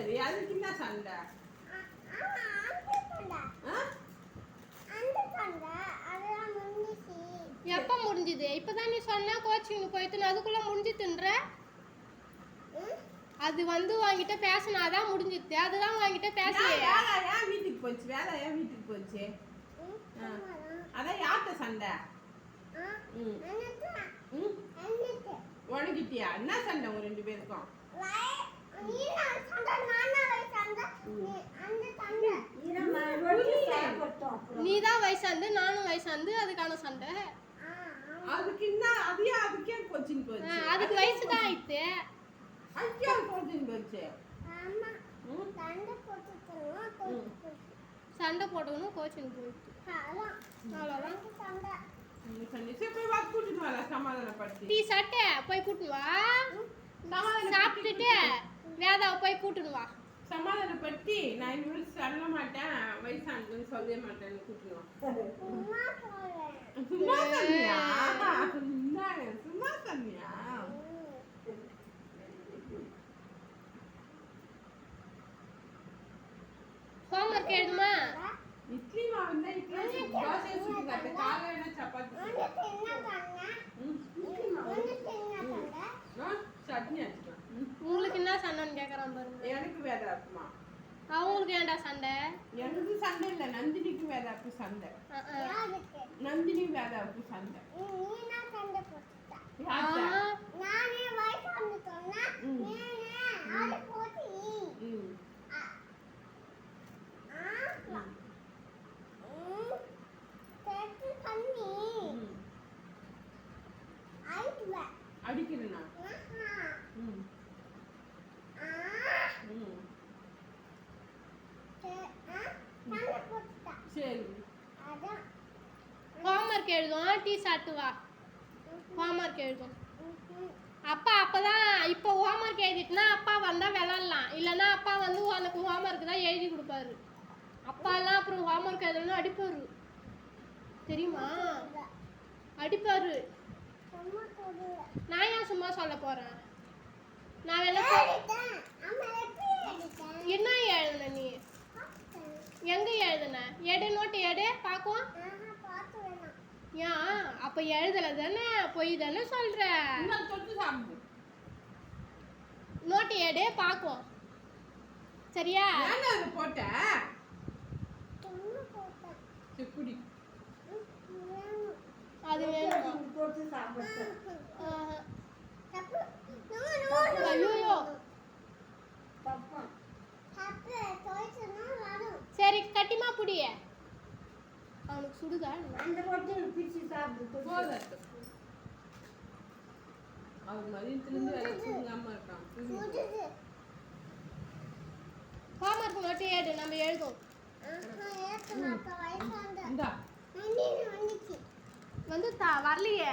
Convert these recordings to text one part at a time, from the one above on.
சரி அதுக்கு என்ன சண்டை? எப்ப முடிஞ்சது? இப்பதான் நீ சொன்னா கோச்சிங் போயிட்டு அதுக்குள்ள முடிஞ்சுதுன்ற. அது வந்து வாங்கிட்ட பேசினாதான் முடிஞ்சிது. அதுதான் வாங்கிட்ட பேசலையே. ஏன் வீட்டுக்கு போச்சு? வேலை ஏன் வீட்டுக்கு போச்சு? அதான் யார்கிட்ட சண்டை? உனக்கிட்டியா? என்ன சண்டை உங்க 2 பேருக்கும்? நீதான் வயசாந்து நானும் வயசாந்து அதுக்கான சண்டை. அதுக்கு என்ன? அதுக்கே கோச்சிங் போச்சு. அதுக்கு வயசுதான் ஆயிடுச்சு. அதுக்கே கோச்சிங் போச்சு. சண்டை போடணும் கோச்சிங் போயிடுச்சு. டீ சட்டை போய் கூட்டுன்னு வா. சாப்பிட்டுட்டு வேதாவை போய் கூட்டுன்னு வா. சமாதானப்படுத்தி நான் இனிமேல் சொல்ல மாட்டேன், வயசானதுன்னு சொல்லவே மாட்டேன்னு கூட்டுருவான். சும்மா சொன்னியா? சும்மா சொன்னியா? ஹோம்வொர்க் எழுதுமா? இட்லி மாவு இருந்தா இட்லி தோசை சுட்டு காட்டு. காலையில சப்பாத்தி சட்னி அடிச்சுக்கலாம். உங்களுக்கு என்ன சண்டைன்னு கேக்குறான் பாருங்க. எனக்கு வேதா இருக்குமா? அவங்களுக்கு ஏன்டா சண்டை? எனக்கு சண்டை இல்ல, நந்தினிக்கு வேதாவுக்கு சண்டை. நந்தினி வேதாவுக்கு சண்டை. அடிக்கிறேனா? சரி ஹோம்வொர்க் எழுதும். டீ சாப்பிட்டு வா. ஹோம்வொர்க் எழுதும். அப்பா அப்பதான் இப்போ ஹோம்வொர்க் எழுதிட்டுனா அப்பா வந்தா விளாடலாம். இல்லைன்னா அப்பா வந்து உனக்கு ஹோம்வொர்க் தான் எழுதி கொடுப்பாரு. அப்பாலாம் அப்புறம் ஹோம்வொர்க் எழுதணும்னு அடிப்பாரு தெரியுமா? அடிப்பாரு. நான் ஏன் சும்மா சொல்ல போறேன்? நான் வேணா என்ன எழுதுன நீ? எங்க எழுதுன? எடு நோட்டு எடு பாக்கும். ஏன் அப்ப எழுதல தானே? பொய் தானே சொல்ற? நோட்டு எடு பாக்கும். சரியா? போட்ட அது வேணும். ஐயோ சரி கட்டிமா புடிய. அவனுக்கு சுடுதா? ஹோம்வொர்க் மட்டும் ஏடு நம்ம எழுதும். வந்து வரலையே.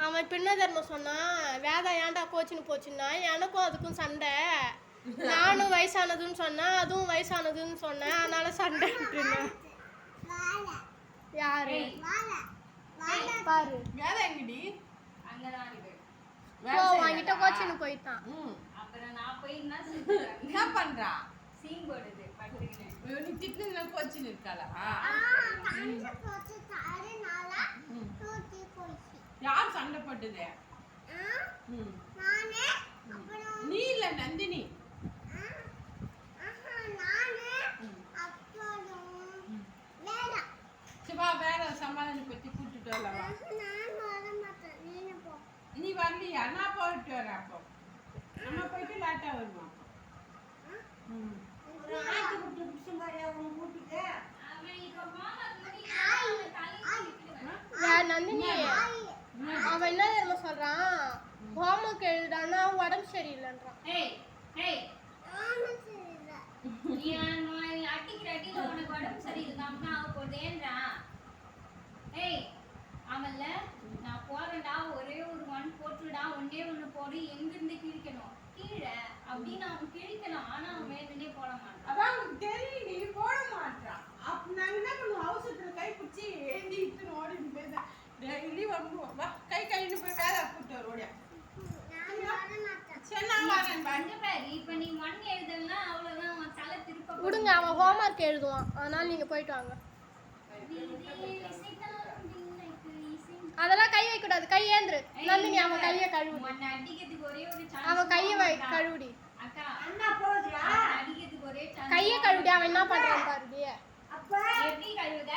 அவன் பின்ன தர்மம் சொன்னான். வேதா ஏன்டா கோச்சின்னு போச்சுன்னா எனக்கும் அதுக்கும் சண்டை. நானும் வயசானதுன்னு சொன்னேன், அதுவும் வயசானதுன்னு சொன்னேன். அதனால சண்டை. யாரு பாரு வேலை எங்கடி? வாங்கிட்ட கோச்சின்னு போயிட்டான். என்ன பண்றா? நீ திட்டுல கோச்சின்னு இருக்காளா? யார் சண்டை போட்டது? நீ இல்ல நந்தினி. சிவா வேற சமாதானம் பத்தி கூட்டிட்டு வரலவா? நீ வரலையா? நான் போயிட்டு வரேன். அப்போ நம்ம போயிட்டு லேட்டா வருவோம். நந்தினி அவன் என்ன தெரியுமா சொல்றான்? ஹோம்வொர்க் எழுதானா உடம்பு சரியில்லைன்றான். அவன்ல நான் போறேன்டா, ஒரே ஒரு 1 போட்டுடா, ஒன்னே 1 போடு, எங்க இருந்து கிழிக்கணும் கீழே அப்படின்னு அவன் கிழிக்கலாம். ஆனா அவன் மேலே போட மாட்டான். அதான் தெரியும், நீ போட மாட்டான். அப்ப நாங்க என்ன பண்ணுவோம்? அவசரத்துல கை பிடிச்சி எழுதிட்டு ஒர்க் எழுதுவான். அதனால நீங்க போயிட்டு வாங்க. அதெல்லாம் கை வைக்க கூடாது. கை ஏந்திரு. நந்தினி அவன் கையை கழுவு. அவன் கையை கழுவுடி. கையை கழுவுடி. அவன் என்ன பண்றான் பாருடி. எப்படி கழுவுதா?